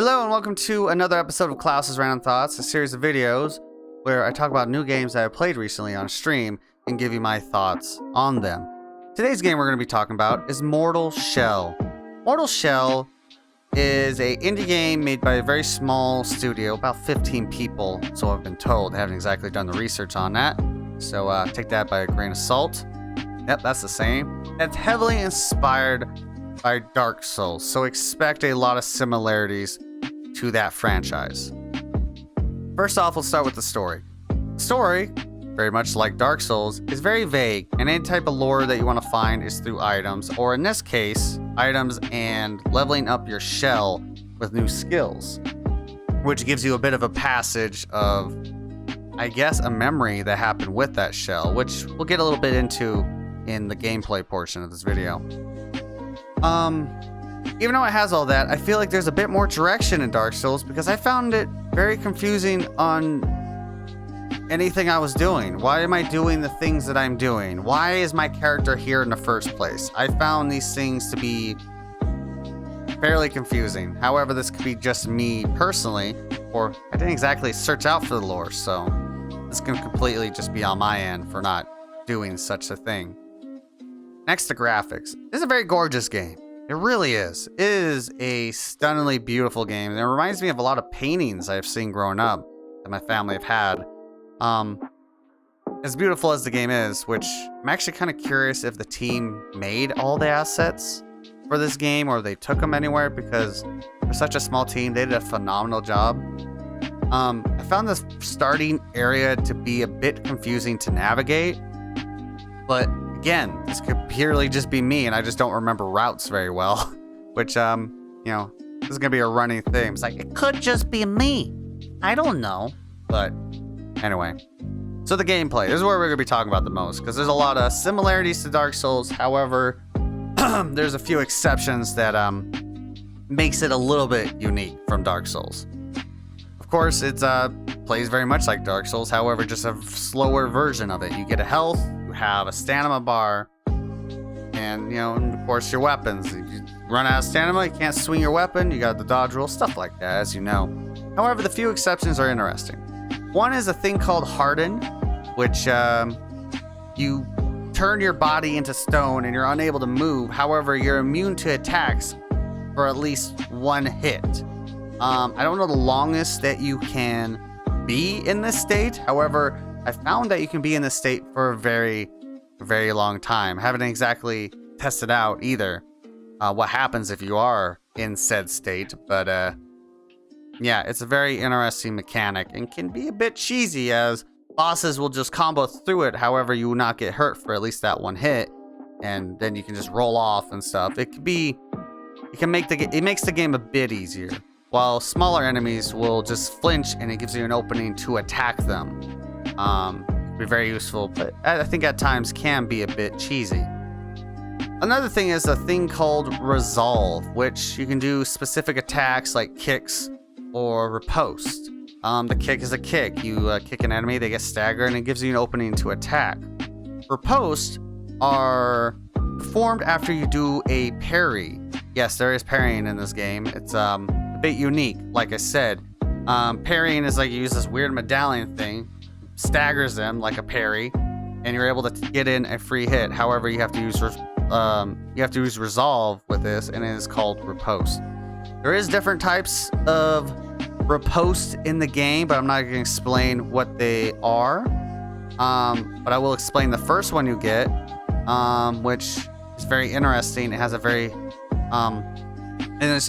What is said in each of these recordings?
Hello and welcome to another episode of Klaus's Random Thoughts, a series of videos where I talk about new games that I played recently on stream and give you my thoughts on them. Today's game we're going to be talking about is Mortal Shell. Mortal Shell is an indie game made by a very small studio, about 15 people, so I've been told. I haven't exactly done the research on that, so take that by a grain of salt. Yep, that's the same. It's heavily inspired by Dark Souls, so expect a lot of similarities to that franchise. First off, we'll start with the story. The story, very much like Dark Souls, is very vague, and any type of lore that you want to find is through items, or in this case, items and leveling up your shell with new skills, which gives you a bit of a passage of, I guess, a memory that happened with that shell, which we'll get a little bit into in the gameplay portion of this video. Even though it has all that, I feel like there's a bit more direction in Dark Souls because I found it very confusing on anything I was doing. Why am I doing the things that I'm doing? Why is my character here in the first place? I found these things to be fairly confusing. However, this could be just me personally, or I didn't exactly search out for the lore, so this can completely just be on my end for not doing such a thing. Next to graphics, this is a very gorgeous game. It really is. It is a stunningly beautiful game. And it reminds me of a lot of paintings I've seen growing up that my family have had. As beautiful as the game is, which I'm actually kind of curious if the team made all the assets for this game or they took them anywhere, because for such a small team, they did a phenomenal job. I found this starting area to be a bit confusing to navigate, but again, this could purely just be me, and I just don't remember routes very well, which, this is gonna be a running thing. It's like, it could just be me. I don't know. But anyway, so the gameplay, this is where we're gonna be talking about the most, because there's a lot of similarities to Dark Souls. However, there's a few exceptions that makes it a little bit unique from Dark Souls. Of course, it plays very much like Dark Souls, however, just a slower version of it. You get a health, have a stamina bar, and of course your weapons. If you run out of stamina, you can't swing your weapon, you got the dodge roll, stuff like that, as you know. However, the few exceptions are interesting. One is a thing called Harden, which you turn your body into stone and you're unable to move. However, you're immune to attacks for at least one hit. I don't know the longest that you can be in this state. However, I found that you can be in this state for a very, very long time. I haven't exactly tested out either what happens if you are in said state, but yeah, it's a very interesting mechanic and can be a bit cheesy, as bosses will just combo through it. However, you will not get hurt for at least that one hit, and then you can just roll off and stuff. It makes the game a bit easier, while smaller enemies will just flinch and it gives you an opening to attack them. Be very useful, but I think at times can be a bit cheesy. Another thing is a thing called Resolve, which you can do specific attacks like kicks or riposte. The kick is a kick. You kick an enemy, they get staggered, and it gives you an opening to attack. Riposte are performed after you do a parry. Yes, there is parrying in this game. It's a bit unique, like I said. Parrying is like you use this weird medallion thing, staggers them like a parry, and you're able to get in a free hit. However, you have to use Resolve with this, and it is called Riposte. There is different types of riposte in the game, but I'm not going to explain what they are. But I will explain the first one you get, which is very interesting. It has a very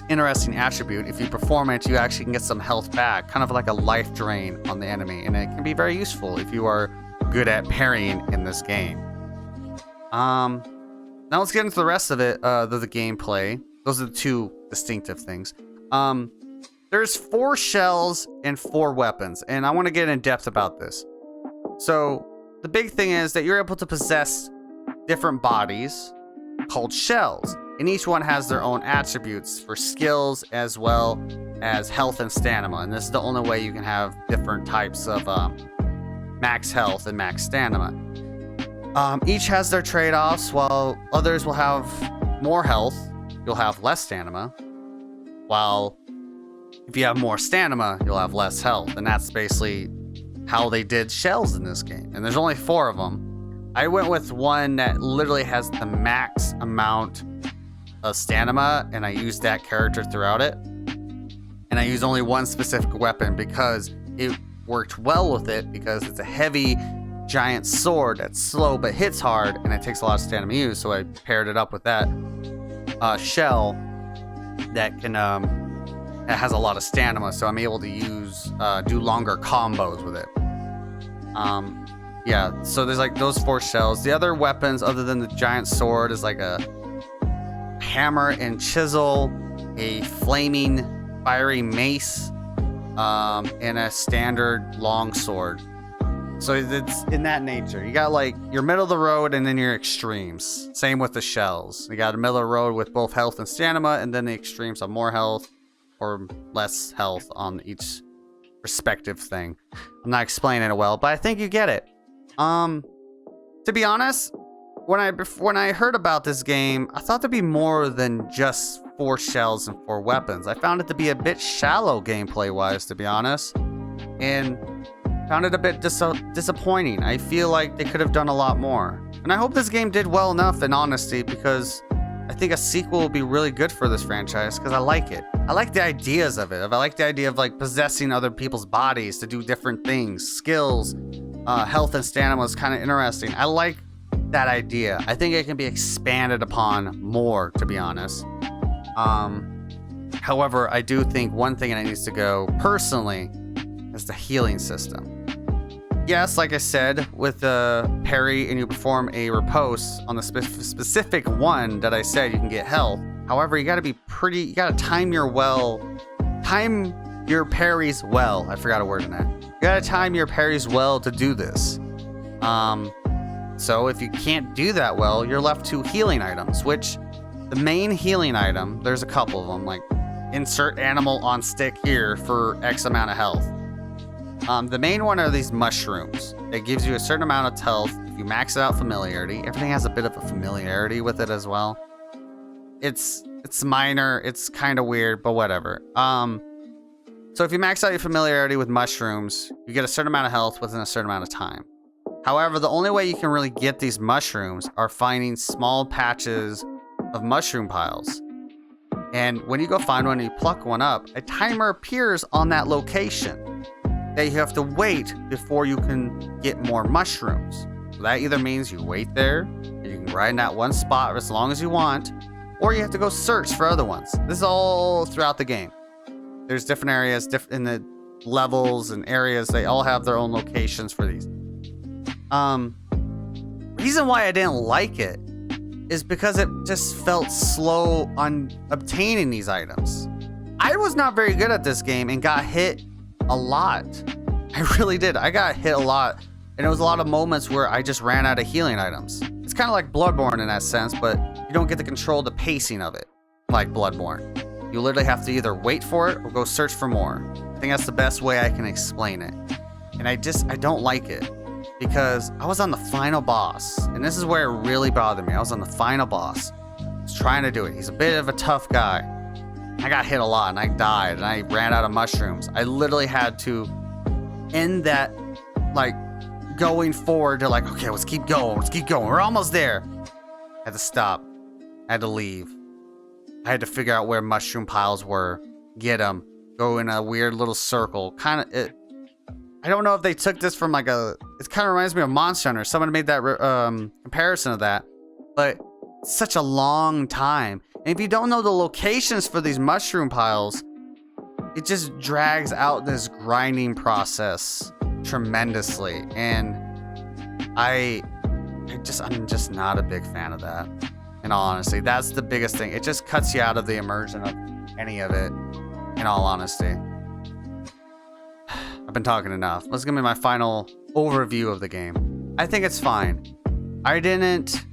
interesting attribute. If you perform it, you actually can get some health back, kind of like a life drain on the enemy, and it can be very useful if you are good at parrying in this game. Now let's get into the rest of it, the gameplay. Those are the two distinctive things. There's 4 shells and 4 weapons, and I want to get in depth about this. So the big thing is that you're able to possess different bodies called shells, and each one has their own attributes for skills as well as health and stamina, and this is the only way you can have different types of max health and max stamina. Each has their trade-offs. While others will have more health, you'll have less stamina, while if you have more stamina, you'll have less health. And that's basically how they did shells in this game. And there's only 4 of them. I went with one that literally has the max amount of stamina, and I used that character throughout it. And I used only one specific weapon because it worked well with it, because it's a heavy giant sword that's slow but hits hard, and it takes a lot of stamina to use. So I paired it up with that shell that can that has a lot of stamina, so I'm able to use do longer combos with it. Yeah, so there's like those 4 shells. The other weapons other than the giant sword is like a hammer and chisel, a flaming fiery mace, and a standard long sword. So it's in that nature. You got like your middle of the road and then your extremes. Same with the shells. You got a middle of the road with both health and stamina, and then the extremes have more health or less health on each respective thing. I'm not explaining it well, but I think you get it. To be honest, when I heard about this game, I thought there'd be more than just 4 shells and 4 weapons. I found it to be a bit shallow gameplay wise, to be honest, and found it a bit disappointing. I feel like they could have done a lot more. And I hope this game did well enough, in honesty, because I think a sequel will be really good for this franchise, because I like it. I like the ideas of it. I like the idea of like possessing other people's bodies to do different things. Skills, health and stamina is kind of interesting. I like that idea. I think it can be expanded upon more, to be honest. However, I do think one thing that needs to go, personally, is the healing system. Yes, like I said, with the parry and you perform a riposte on the specific one that I said, you can get health. However, you gotta time your parries well. I forgot a word in that. You gotta time your parries well to do this. So if you can't do that well, you're left to healing items, which the main healing item, there's a couple of them, like insert animal on stick here for X amount of health. The main one are these mushrooms. It gives you a certain amount of health if you max out familiarity. Everything has a bit of a familiarity with it as well. It's minor, it's kind of weird, but whatever. So if you max out your familiarity with mushrooms, you get a certain amount of health within a certain amount of time. However, the only way you can really get these mushrooms are finding small patches of mushroom piles. And when you go find one and you pluck one up, a timer appears on that location that you have to wait before you can get more mushrooms. So that either means you wait there, and you can ride in that one spot for as long as you want, or you have to go search for other ones. This is all throughout the game. There's different areas, in the levels and areas, they all have their own locations for these. Reason why I didn't like it is because it just felt slow on obtaining these items. I was not very good at this game and got hit a lot. I really did. I got hit a lot, and it was a lot of moments where I just ran out of healing items. It's kind of like Bloodborne in that sense, but you don't get to control the pacing of it like Bloodborne. You literally have to either wait for it or go search for more. I think that's the best way I can explain it. And I don't like it because I was on the final boss, and this is where it really bothered me. I was on the final boss. I was trying to do it. He's a bit of a tough guy. I got hit a lot and I died and I ran out of mushrooms. I literally had to end that, like, going forward to like, okay, let's keep going. We're almost there. I had to stop. I had to leave. I had to figure out where mushroom piles were, get them, go in a weird little circle. I don't know if they took this from it kind of reminds me of Monster Hunter. Someone made that comparison of that, but it's such a long time. And if you don't know the locations for these mushroom piles, it just drags out this grinding process tremendously. And I'm just not a big fan of that. In all honesty, that's the biggest thing. It just cuts you out of the immersion of any of it, in all honesty. I've been talking enough. Let's give me my final overview of the game. I think it's fine. I didn't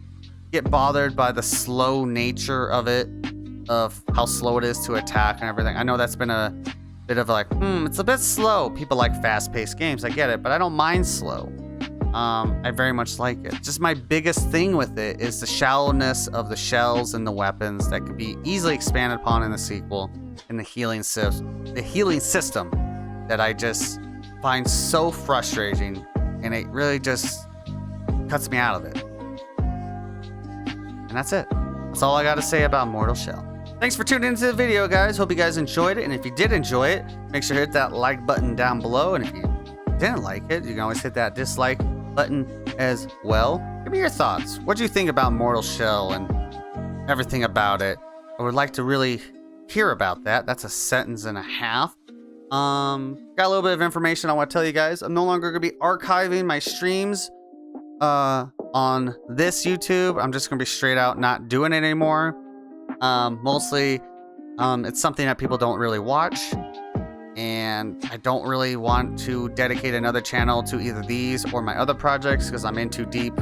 get bothered by the slow nature of it, of how slow it is to attack and everything. I know that's been a bit of like, it's a bit slow. People like fast-paced games, I get it, but I don't mind slow. I very much like it. Just my biggest thing with it is the shallowness of the shells and the weapons that could be easily expanded upon in the sequel. in the healing system that I just find so frustrating, and it really just cuts me out of it. And that's it. That's all I got to say about Mortal Shell. Thanks for tuning into the video, guys. Hope you guys enjoyed it. And if you did enjoy it, make sure to hit that like button down below. And if you didn't like it, you can always hit that dislike button as well. Give me your thoughts. What do you think about Mortal Shell and everything about it? I would like to really hear about that. That's a sentence and a half. Got a little bit of information I want to tell you guys. I'm no longer going to be archiving my streams on this YouTube. I'm just going to be straight out not doing it anymore. Mostly, it's something that people don't really watch, and I don't really want to dedicate another channel to either these or my other projects because I'm in too deep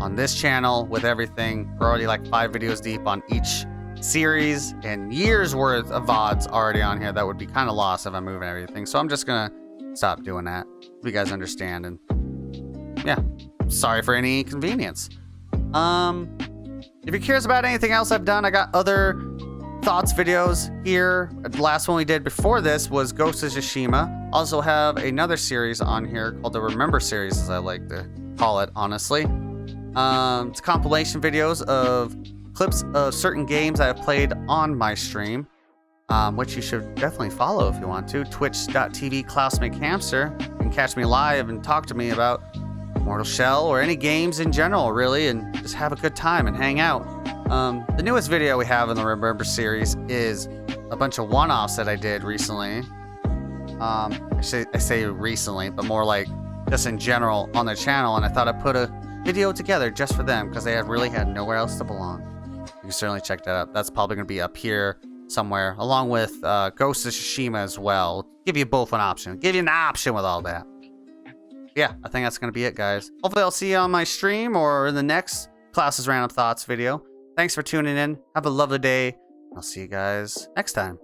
on this channel with everything. We're already like 5 videos deep on each series and years worth of VODs already on here that would be kind of lost if I'm moving everything. So I'm just gonna stop doing that. If you guys understand, and yeah, sorry for any inconvenience. If you're curious about anything else I've done, I got other thoughts videos here. The last one we did before this was Ghost of Tsushima. Also have another series on here called the Remember series, as I like to call it, honestly. It's compilation videos of clips of certain games I have played on my stream, which you should definitely follow if you want to. Twitch.tv Klaus McHamster. You can catch me live and talk to me about Mortal Shell or any games in general, really, and just have a good time and hang out. The newest video we have in the Remember series is a bunch of one-offs that I did recently. I say recently, but more like just in general on the channel, and I thought I'd put a video together just for them because they really had nowhere else to belong. You can certainly check that out. That's probably going to be up here somewhere, along with Ghost of Tsushima as well. Give you both an option. Give you an option with all that. Yeah, I think that's going to be it, guys. Hopefully I'll see you on my stream or in the next Klaus's Random Thoughts video. Thanks for tuning in. Have a lovely day. I'll see you guys next time.